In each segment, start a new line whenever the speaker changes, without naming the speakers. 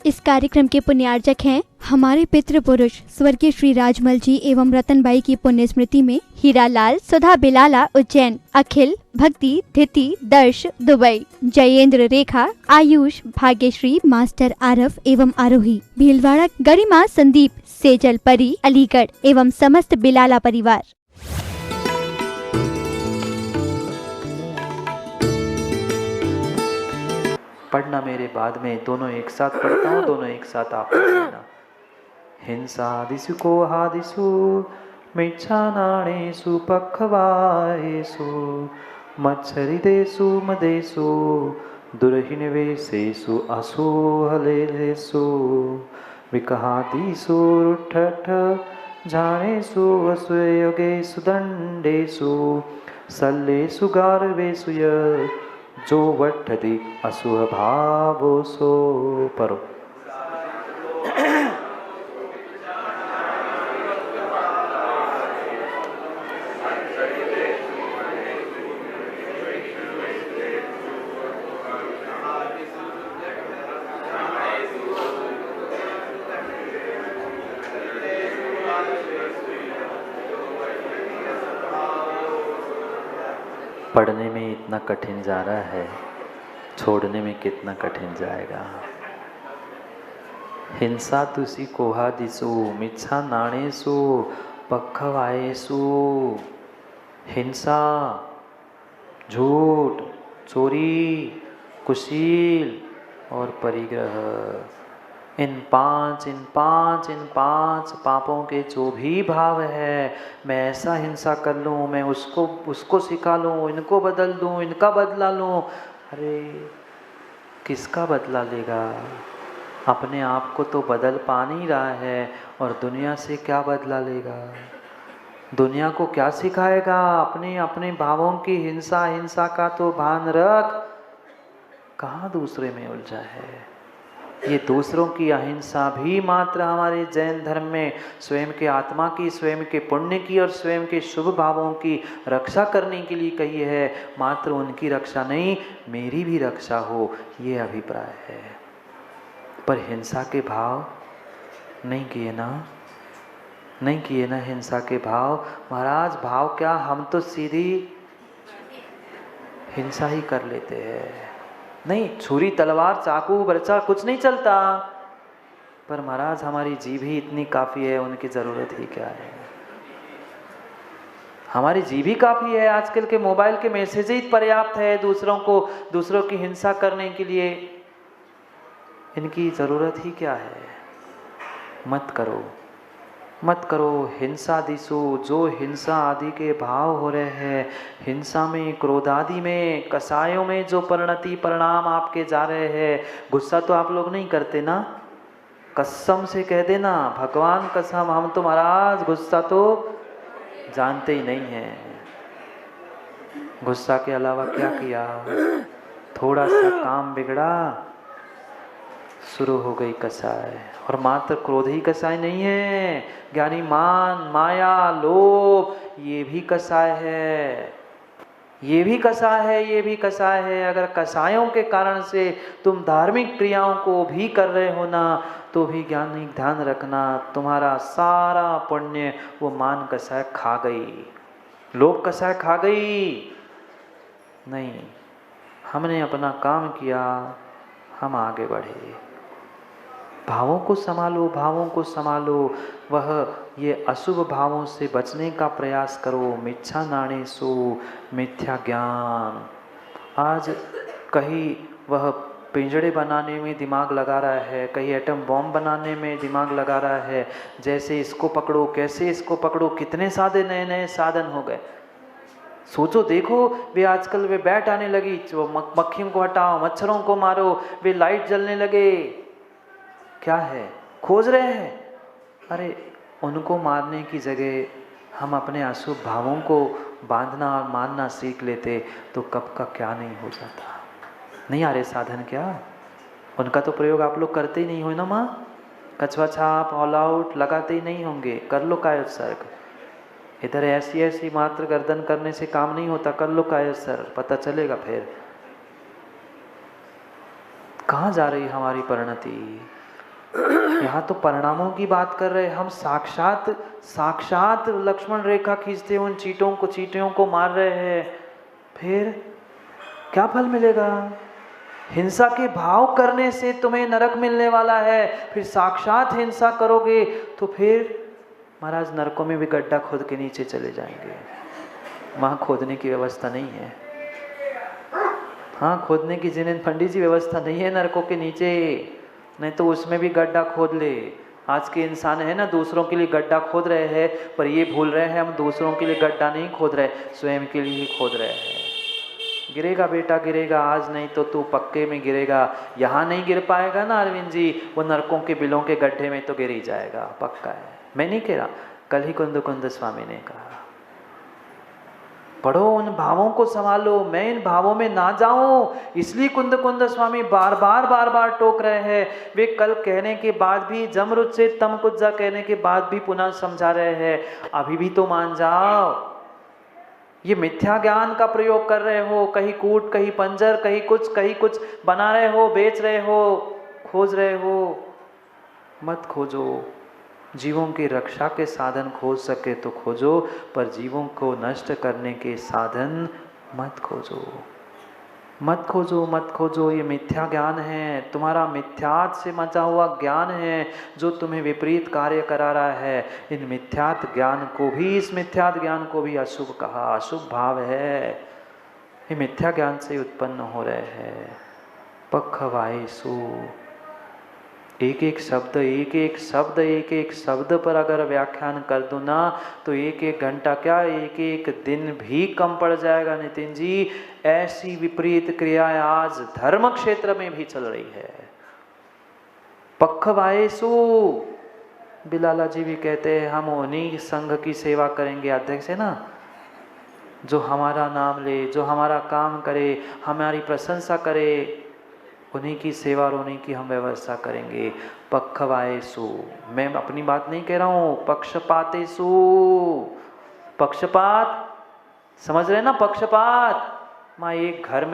इस कार्यक्रम के पुण्यार्जक हैं हमारे पितृ पुरुष स्वर्गीय श्री राजमल जी एवं रतनबाई की पुण्य स्मृति में हीरालाल, सुधा बिलाला उज्जैन, अखिल, भक्ति, धिति, दर्श दुबई, जयेंद्र, रेखा, आयुष, भाग्यश्री, मास्टर आरफ एवं आरोही, भीलवाड़ा, गरिमा, संदीप, सेजल, परी, अलीगढ़ एवं समस्त बिलाला परिवार।
पढ़ना मेरे बाद में, दोनों एक साथ पढ़ता हूँ, दोनों एक साथ आप पढ़ लेना। हिंसादिषु कोहादिषु मिच्छानाणेषु पक्खवायेषु मच्छरिदेषु मदेषु दुर्हिणवेशेषु असोहलेषु विकहादिषु रुट्ठठ झाणेषु वसुयोगेषु दण्डेषु शल्येषु गारवेषु जो वठति असुह भावो सो परो। पढ़ने में इतना कठिन जा रहा है, छोड़ने में कितना कठिन जाएगा। हिंसा तुसी कोहादिसु मिच्छा नाणेसु पक्खवायेसु। हिंसा, झूठ, चोरी, कुशील और परिग्रह, इन पांच पापों के जो भी भाव है, मैं ऐसा हिंसा कर लूँ, मैं उसको सिखा लूँ, इनको बदल दूँ, इनका बदला लूँ। अरे किसका बदला लेगा? अपने आप को तो बदल पा नहीं रहा है और दुनिया से क्या बदला लेगा? दुनिया को क्या सिखाएगा? अपने भावों की हिंसा का तो भान रख। कहाँ दूसरे में उलझा है? ये दूसरों की अहिंसा भी मात्र हमारे जैन धर्म में स्वयं के आत्मा की, स्वयं के पुण्य की और स्वयं के शुभ भावों की रक्षा करने के लिए कही है, मात्र उनकी रक्षा नहीं, मेरी भी रक्षा हो, ये अभिप्राय है। पर हिंसा के भाव नहीं किए ना हिंसा के भाव। महाराज भाव क्या, हम तो सीधी हिंसा ही कर लेते हैं। नहीं, छुरी तलवार चाकू बर्छा कुछ नहीं चलता, पर महाराज हमारी जीभ ही इतनी काफ़ी है, उनकी ज़रूरत ही क्या है? हमारी जीभ ही काफ़ी है। आजकल के मोबाइल के मैसेज ही पर्याप्त है दूसरों की हिंसा करने के लिए। इनकी ज़रूरत ही क्या है? मत करो हिंसा दिशु। जो हिंसा आदि के भाव हो रहे हैं, हिंसा में, क्रोध आदि में, कसायों में जो परिणाम आपके जा रहे हैं, गुस्सा तो आप लोग नहीं करते ना? कसम से कह देना, भगवान कसम, हम तो महाराज गुस्सा तो जानते ही नहीं हैं। गुस्सा के अलावा क्या किया? थोड़ा सा काम बिगड़ा, शुरू हो गई कसाय। और मात्र क्रोध ही कसाय नहीं है, ज्ञानी मान, माया, लोभ, ये भी कसाय है, ये भी कसाय है। अगर कसायों के कारण से तुम धार्मिक क्रियाओं को भी कर रहे हो ना, तो भी ज्ञानी ध्यान रखना, तुम्हारा सारा पुण्य वो मान कसाय खा गई, लोभ कसाय खा गई। नहीं, हमने अपना काम किया, हम आगे बढ़े। भावों को संभालो, वह ये अशुभ भावों से बचने का प्रयास करो। मिच्छा नाणेषु, मिथ्या ज्ञान। आज कहीं वह पिंजड़े बनाने में दिमाग लगा रहा है, कहीं एटम बॉम्ब बनाने में दिमाग लगा रहा है, जैसे इसको पकड़ो, कैसे इसको पकड़ो, कितने सादे नए साधन हो गए। सोचो देखो, वे आजकल वे बैट आने लगी, मक्खियों को हटाओ, मच्छरों को मारो, वे लाइट जलने लगे, क्या है खोज रहे हैं। अरे उनको मारने की जगह हम अपने अशुभ भावों को बांधना और मानना सीख लेते तो कब का क्या नहीं हो जाता। नहीं आ रहे साधन क्या? उनका तो प्रयोग आप लोग करते ही नहीं हो ना माँ? कछुआ छाप, ऑल आउट लगाते ही नहीं होंगे। कर लो कायोत्सर्ग। इधर ऐसी मात्र गर्दन करने से काम नहीं होता, कर लो कायोत्सर्ग, पता चलेगा फिर कहाँ जा रही हमारी परिणति। यहाँ तो परिणामों की बात कर रहे हैं हम, साक्षात लक्ष्मण रेखा खींचते उन चींटियों को मार रहे हैं, फिर क्या फल मिलेगा? हिंसा के भाव करने से तुम्हें नरक मिलने वाला है, फिर साक्षात हिंसा करोगे तो फिर महाराज नरकों में भी गड्ढा खोद के नीचे चले जाएंगे। वहाँ खोदने की व्यवस्था नहीं है। हाँ, खोदने की जिन्हें पंडित जी व्यवस्था नहीं है नरकों के नीचे, नहीं तो उसमें भी गड्ढा खोद ले। आज के इंसान है ना, दूसरों के लिए गड्ढा खोद रहे हैं, पर ये भूल रहे हैं हम दूसरों के लिए गड्ढा नहीं खोद रहे, स्वयं के लिए ही खोद रहे हैं। गिरेगा बेटा गिरेगा, आज नहीं तो तू पक्के में गिरेगा। यहाँ नहीं गिर पाएगा ना अरविंद जी, वो नरकों के बिलों के गड्ढे में तो गिर ही जाएगा, पक्का है। मैं नहीं कह रहा, कल ही कुंद स्वामी ने कहा। पढ़ो, उन भावों को संभालो, मैं इन भावों में ना जाऊं, इसलिए कुंद स्वामी बार बार टोक रहे हैं। वे कल कहने के बाद भी, जमरुद से तम कुज्जा कहने के बाद भी पुनः समझा रहे हैं, अभी भी तो मान जाओ। ये मिथ्या ज्ञान का प्रयोग कर रहे हो, कहीं कूट कहीं पंजर, कहीं कुछ बना रहे हो, बेच रहे हो, खोज रहे हो। मत खोजो। जीवों की रक्षा के साधन खोज सके तो खोजो, पर जीवों को नष्ट करने के साधन मत खोजो। मत खोजो। ये मिथ्या ज्ञान है, तुम्हारा मिथ्यात से मचा हुआ ज्ञान है जो तुम्हें विपरीत कार्य करा रहा है। इन मिथ्यात ज्ञान को भी, इस मिथ्यात ज्ञान को भी अशुभ कहा, अशुभ भाव है। ये मिथ्या ज्ञान से उत्पन्न हो रहे हैं। पखवायसु, एक एक शब्द पर अगर व्याख्यान कर दूं ना तो एक घंटा क्या, एक दिन भी कम पड़ जाएगा नितिन जी। ऐसी विपरीत क्रियाएं आज धर्म क्षेत्र में भी चल रही है। पखवायसु, बिलाला जी भी कहते हैं हम उन्हीं संघ की सेवा करेंगे, अध्यक्ष है ना, जो हमारा नाम ले, जो हमारा काम करे, हमारी प्रशंसा करे, उन्हीं की सेवा और उन्हीं की हम व्यवस्था करेंगे। पखवायसु, मैं अपनी बात नहीं कह रहा हूँ, पक्षपातेसु। पक्षपात समझ रहे ना, पक्षपात माँ, एक घर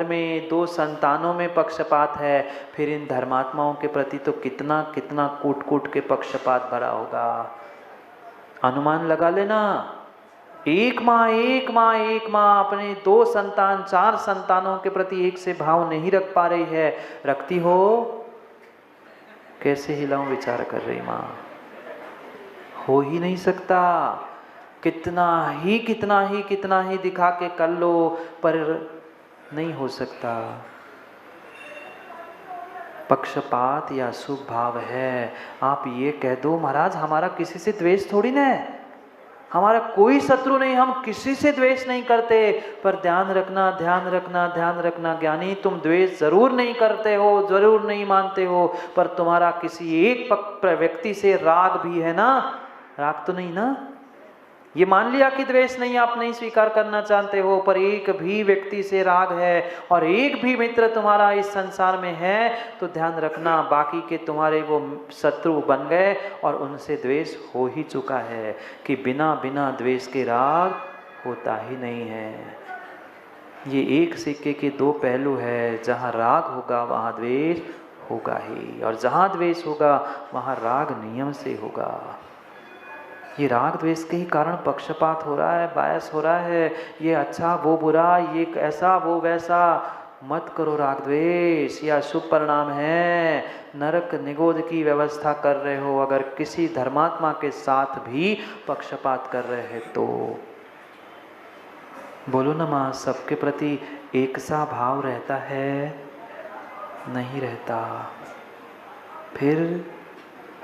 में 2 संतानों में पक्षपात है, फिर इन धर्मात्माओं के प्रति तो कितना कूट के पक्षपात भरा होगा। अनुमान लगा लेना। एक माँ अपने 2 संतान 4 संतानों के प्रति एक से भाव नहीं रख पा रही है। रखती हो? कैसे हिलाऊं विचार कर रही माँ, हो ही नहीं सकता। कितना ही दिखा के कर लो, पर नहीं हो सकता। पक्षपात या शुभ भाव है। आप ये कह दो महाराज हमारा किसी से द्वेष थोड़ी ना है, हमारा कोई शत्रु नहीं, हम किसी से द्वेष नहीं करते, पर ध्यान रखना ज्ञानी, तुम द्वेष जरूर नहीं करते हो, जरूर नहीं मानते हो, पर तुम्हारा किसी एक व्यक्ति से राग भी है ना? राग तो नहीं ना? ये मान लिया कि द्वेष नहीं, आप नहीं स्वीकार करना चाहते हो, पर एक भी व्यक्ति से राग है और एक भी मित्र तुम्हारा इस संसार में है, तो ध्यान रखना बाकी के तुम्हारे वो शत्रु बन गए और उनसे द्वेष हो ही चुका है, कि बिना द्वेष के राग होता ही नहीं है। ये एक सिक्के के 2 पहलू है, जहाँ राग होगा वहाँ द्वेष होगा ही, और जहाँ द्वेष होगा वहाँ राग नियम से होगा। ये राग द्वेष के ही कारण पक्षपात हो रहा है, बायस हो रहा है, ये अच्छा वो बुरा, ये ऐसा वो वैसा। मत करो राग द्वेष, यह शुभ परिणाम है। नरक निगोद की व्यवस्था कर रहे हो अगर किसी धर्मात्मा के साथ भी पक्षपात कर रहे हैं तो। बोलो ना माँ, सबके प्रति एक सा भाव रहता है? नहीं रहता। फिर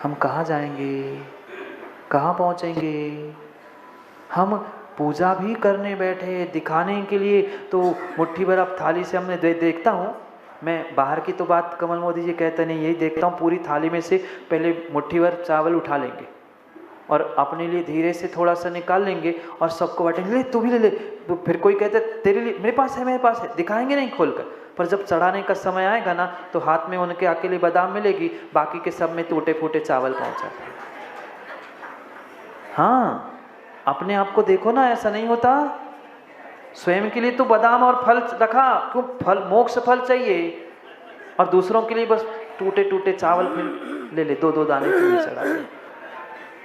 हम कहाँ जाएंगे, कहाँ पहुँचेंगे? हम पूजा भी करने बैठे दिखाने के लिए, तो मुट्ठी भर अब थाली से हमने देखता हूँ मैं, बाहर की तो बात कमल मोदी जी कहते नहीं, यही देखता हूँ, पूरी थाली में से पहले मुट्ठी भर चावल उठा लेंगे और अपने लिए धीरे से थोड़ा सा निकाल लेंगे और सबको बांटेंगे, ले तू भी ले ले। तो फिर कोई कहते तेरे लिए, मेरे पास है, दिखाएंगे नहीं खोलकर, पर जब चढ़ाने का समय आएगा ना तो हाथ में उनके अकेले बादाम मिलेगी, बाकी के सब में टूटे फूटे चावल पहुँचाते। हाँ, अपने आप को देखो ना, ऐसा नहीं होता। स्वयं के लिए तो बादाम और फल रखा, क्यों? फल मोक्ष फल चाहिए, और दूसरों के लिए बस टूटे टूटे चावल फिर ले ले, 2-2 दाने फिर चढ़ा दे।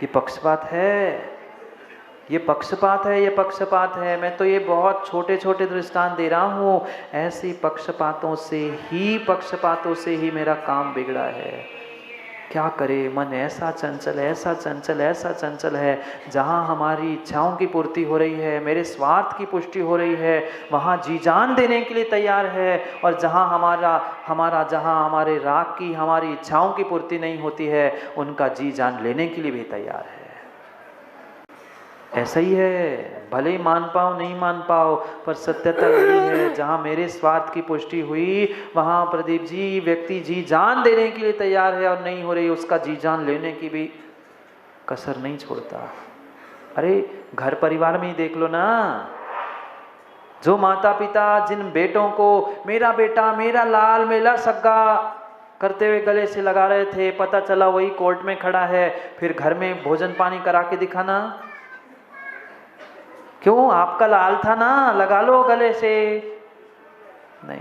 ये पक्षपात है, ये पक्षपात है, ये पक्षपात है। मैं तो ये बहुत छोटे छोटे दृष्टांत दे रहा हूँ। ऐसी पक्षपातों से ही मेरा काम बिगड़ा है। क्या करे, मन ऐसा चंचल, ऐसा चंचल, ऐसा चंचल है। जहाँ हमारी इच्छाओं की पूर्ति हो रही है, मेरे स्वार्थ की पुष्टि हो रही है, वहाँ जी जान देने के लिए तैयार है। और जहाँ हमारे राग की, हमारी इच्छाओं की पूर्ति नहीं होती है, उनका जी जान लेने के लिए भी तैयार है। ऐसा ही है, भले ही मान पाओ नहीं मान पाओ, पर सत्यता यही है। जहाँ मेरे स्वार्थ की पुष्टि हुई, वहाँ प्रदीप जी व्यक्ति जी जान देने के लिए तैयार है, और नहीं हो रही उसका जी जान लेने की भी कसर नहीं छोड़ता। अरे घर परिवार में ही देख लो ना, जो माता पिता जिन बेटों को मेरा बेटा, मेरा लाल, मेरा सग्गा करते हुए गले से लगा रहे थे, पता चला वही कोर्ट में खड़ा है, फिर घर में भोजन पानी करा के दिखाना। क्यों, आपका लाल था ना, लगा लो गले से। नहीं,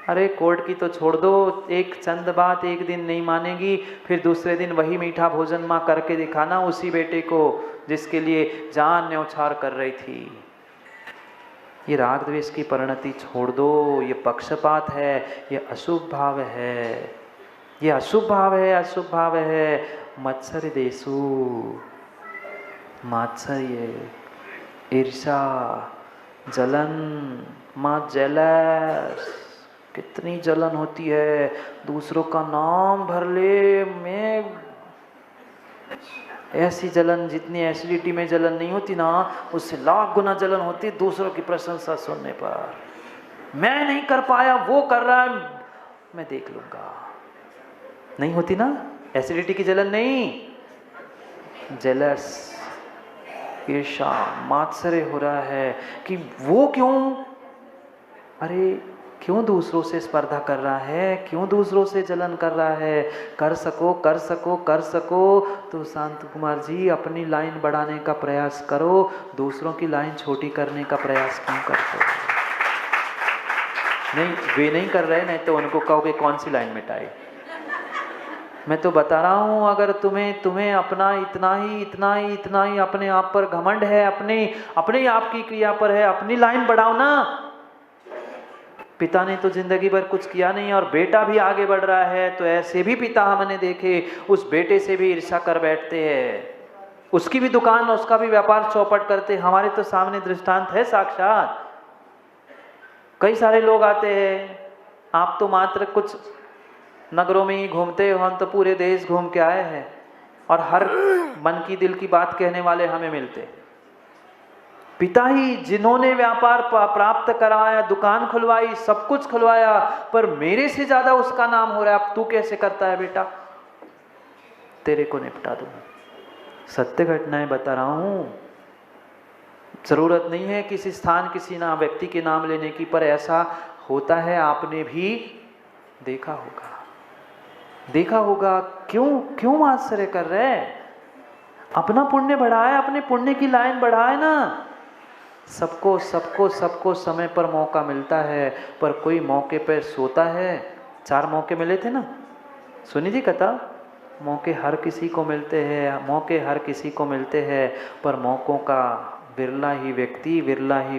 अरे कोर्ट की तो छोड़ दो, एक चंद बात एक दिन नहीं मानेगी, फिर दूसरे दिन वही मीठा भोजन माँ करके दिखाना उसी बेटे को जिसके लिए जान न्यौछावर कर रही थी। ये राग द्वेष की परिणति छोड़ दो, ये पक्षपात है, ये अशुभ भाव है, ये अशुभ भाव है, अशुभ भाव है। मत्सर देसु, मात्सर्य, ईर्षा, जलन, माँ जेलस, कितनी जलन होती है। दूसरों का नाम भर ले, मैं ऐसी जलन, जितनी एसिडिटी में जलन नहीं होती ना, उससे लाख गुना जलन होती है दूसरों की प्रशंसा सुनने पर। मैं नहीं कर पाया, वो कर रहा है, मैं देख लूंगा। नहीं होती ना एसिडिटी की जलन, नहीं, जेलस, ईर्षा, मात्सर्य हो रहा है कि वो क्यों, अरे क्यों दूसरों से स्पर्धा कर रहा है, क्यों दूसरों से जलन कर रहा है। कर सको कर सको कर सको तो शांत कुमार जी अपनी लाइन बढ़ाने का प्रयास करो, दूसरों की लाइन छोटी करने का प्रयास क्यों करते हो। नहीं, वे नहीं कर रहे, नहीं तो उनको कहोगे कौन सी लाइन मिटाए। मैं तो बता रहा हूँ, अगर तुम्हें अपना इतना ही अपने आप पर घमंड है, अपने आप की क्रिया पर है, अपनी लाइन बढ़ाओ ना। पिता ने तो जिंदगी भर कुछ किया नहीं और बेटा भी आगे बढ़ रहा है, तो ऐसे भी पिता हमने देखे उस बेटे से भी ईर्ष्या कर बैठते हैं, उसकी भी दुकान, उसका भी व्यापार चौपट करते। हमारे तो सामने दृष्टांत है साक्षात। कई सारे लोग आते हैं, आप तो मात्र कुछ नगरों में ही घूमते हो, हम तो पूरे देश घूम के आए हैं, और हर मन की दिल की बात कहने वाले हमें मिलते। पिता ही जिन्होंने व्यापार प्राप्त कराया, दुकान खुलवाई, सब कुछ खुलवाया, पर मेरे से ज्यादा उसका नाम हो रहा है। अब तू कैसे करता है बेटा, तेरे को निपटा दूं। सत्य घटनाएं बता रहा हूं, जरूरत नहीं है किसी स्थान, किसी नाम, व्यक्ति के नाम लेने की, पर ऐसा होता है, आपने भी देखा होगा। क्यों आश्चर्य कर रहे हैं। अपना पुण्य बढ़ाए, अपने पुण्य की लाइन बढ़ाए ना। सबको समय पर मौका मिलता है, पर कोई मौके पर सोता है। 4 मौके मिले थे ना, सुनी थी कथा। मौके हर किसी को मिलते हैं, पर मौकों का विरला ही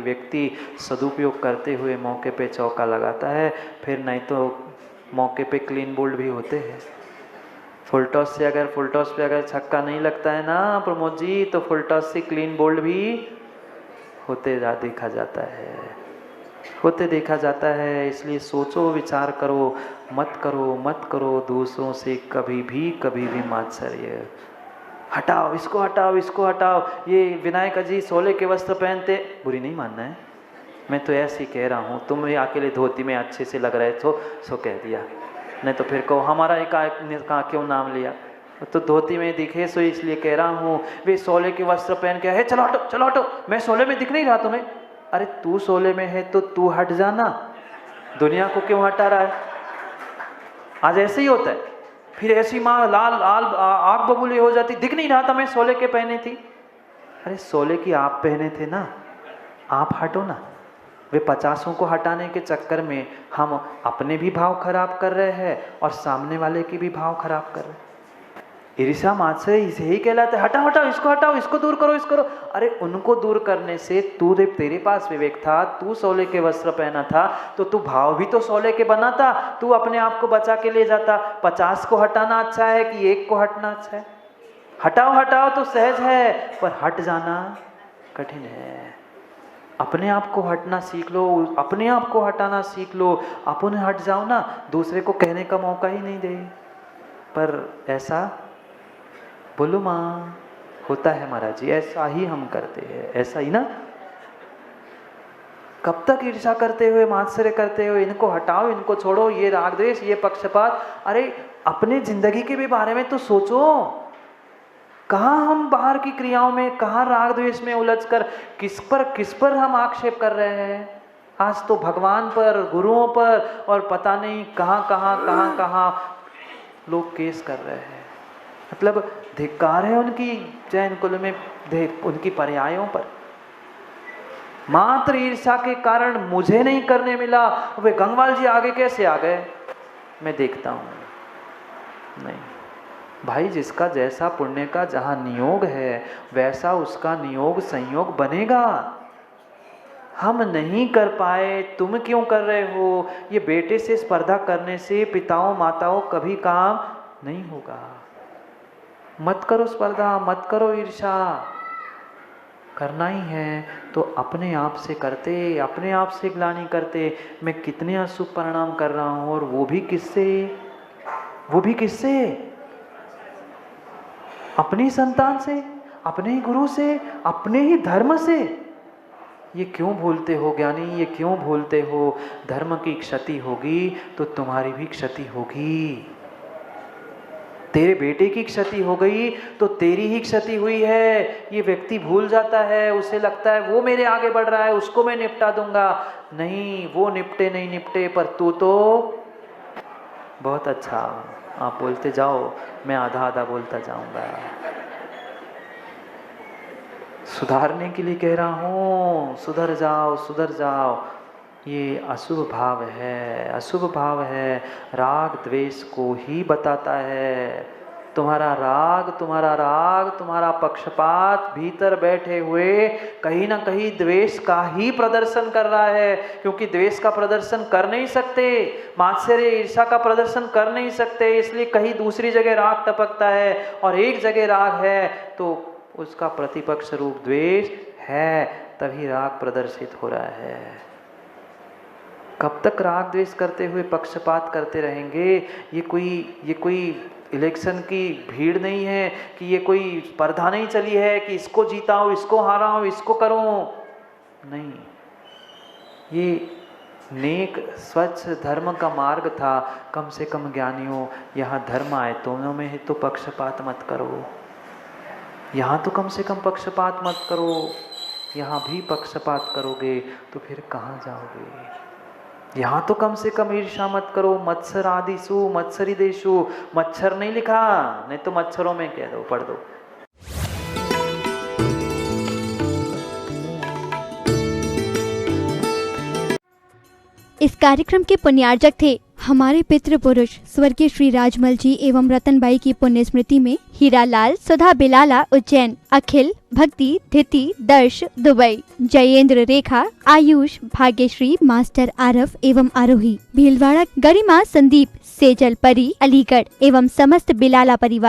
व्यक्ति सदुपयोग करते हुए मौके पे चौका लगाता है। फिर नहीं तो मौके पे क्लीन बोल्ड भी होते हैं। फुल टॉस पे अगर छक्का नहीं लगता है ना प्रमोद जी, तो फुल टॉस से क्लीन बोल्ड भी होते देखा जाता है। इसलिए सोचो, विचार करो, मत करो दूसरों से कभी भी मात्सर्य। हटाओ, इसको हटाओ। ये विनायक जी सोले के वस्त्र पहनते, बुरी नहीं मानना है, मैं तो ऐसे ही कह रहा हूँ। तुम अकेले धोती में अच्छे से लग रहे थे, सो कह दिया, नहीं तो फिर कहो हमारा एक कहा क्यों नाम लिया। तो धोती में दिखे सो इसलिए कह रहा हूँ। वे सोले के वस्त्र पहन के है, चलो हटो, मैं सोले में दिख नहीं रहा तुम्हें। अरे तू सोले में है तो तू हट जाना, दुनिया को क्यों हटा रहा है। आज ऐसे ही होता है, फिर ऐसी माँ लाल आग बबूली हो जाती, दिख नहीं रहा था, मैं सोले के पहने थी। अरे सोले की आप पहने थे ना, आप हटो ना, वे 50 को हटाने के चक्कर में हम अपने भी भाव खराब कर रहे हैं और सामने वाले की भी भाव खराब कर रहे हैं। ईर्ष्या मात्सर्य इसे ही कहलाता है, हटाओ हटाओ, इसको दूर करो, इसको करो। अरे उनको दूर करने से तेरे पास विवेक था, तू सोले के वस्त्र पहना था, तो तू भाव भी तो सोले के बना था, तू अपने आप को बचा के ले जाता। 50 को हटाना अच्छा है कि 1 को हटना अच्छा है? हटाओ तो सहज है, पर हट जाना कठिन है। अपने आप को हटना सीख लो, अपने आप को हटाना सीख लो। अपन हट जाओ ना, दूसरे को कहने का मौका ही नहीं दे। पर ऐसा बोलो माँ, होता है महाराज जी, ऐसा ही हम करते हैं, ऐसा ही ना। कब तक ईर्ष्या करते हुए, मात्सर्य करते हुए, इनको हटाओ, इनको छोड़ो, ये राग द्वेष, ये पक्षपात। अरे अपने जिंदगी के भी बारे में तो सोचो। कहाँ हम बाहर की क्रियाओं में, कहाँ राग द्वेष में उलझकर किस पर हम आक्षेप कर रहे हैं। आज तो भगवान पर, गुरुओं पर, और पता नहीं कहाँ लोग केस कर रहे हैं। मतलब धिक्कार है उनकी जैन कुल में, उनकी पर्यायों पर। मात्र ईर्ष्या के कारण मुझे नहीं करने मिला, वे गंगवाल जी आगे कैसे आ गए, मैं देखता हूं। नहीं भाई, जिसका जैसा पुण्य का जहां नियोग है, वैसा उसका नियोग संयोग बनेगा। हम नहीं कर पाए, तुम क्यों कर रहे हो? ये बेटे से स्पर्धा करने से पिताओं माताओं कभी काम नहीं होगा। मत करो स्पर्धा, मत करो ईर्ष्या। करना ही है तो अपने आप से करते, अपने आप से ग्लानि करते। मैं कितने अशुभ परिणाम कर रहा हूं, और वो भी किससे? अपनी संतान से, अपने ही गुरु से, अपने ही धर्म से। ये क्यों भूलते हो ज्ञानी, ये क्यों भूलते हो? धर्म की क्षति होगी तो तुम्हारी भी क्षति होगी। तेरे बेटे की क्षति हो गई तो तेरी ही क्षति हुई है। ये व्यक्ति भूल जाता है, उसे लगता है वो मेरे आगे बढ़ रहा है, उसको मैं निपटा दूंगा। नहीं, वो निपटे नहीं निपटे, पर तू तो बहुत अच्छा। आप बोलते जाओ, मैं आधा बोलता जाऊंगा। सुधारने के लिए कह रहा हूं, सुधर जाओ। ये अशुभ भाव है, राग द्वेष को ही बताता है। तुम्हारा राग, तुम्हारा पक्षपात भीतर बैठे हुए कहीं ना कहीं द्वेष का ही प्रदर्शन कर रहा है। क्योंकि द्वेष का प्रदर्शन कर नहीं सकते, मात्सर्य ईर्ष्या का प्रदर्शन कर नहीं सकते, इसलिए कहीं दूसरी जगह राग टपकता है। और एक जगह राग है तो उसका प्रतिपक्ष रूप द्वेष है, तभी राग प्रदर्शित हो रहा है। कब तक राग द्वेष करते हुए पक्षपात करते रहेंगे? ये कोई इलेक्शन की भीड़ नहीं है, कि ये कोई स्पर्धा नहीं चली है कि इसको जीताओ, इसको हराओ, इसको करूं। नहीं, ये नेक स्वच्छ धर्म का मार्ग था। कम से कम ज्ञानियों, यहाँ धर्म आए दोनों में है तो पक्षपात मत करो। यहाँ तो कम से कम पक्षपात मत करो, यहाँ भी पक्षपात करोगे तो फिर कहाँ जाओगे? यहाँ तो कम से कम ईर्ष्या मत करो। मत्सर आदिशु मत्सरी देशु, मच्छर नहीं लिखा, नहीं तो मच्छरों में कह दो, पढ़ दो।
इस कार्यक्रम के पुण्यार्जक थे हमारे पितृ पुरुष स्वर्गीय श्री राजमल जी एवं रतनबाई की पुण्य स्मृति में हीरालाल, सुधा बिलाला उज्जैन, अखिल, भक्ति, धिति, दर्श दुबई, जयेंद्र, रेखा, आयुष, भाग्यश्री, मास्टर आरफ एवं आरोही भीलवाड़ा, गरिमा, संदीप, सेजल, परी, अलीगढ़ एवं समस्त बिलाला परिवार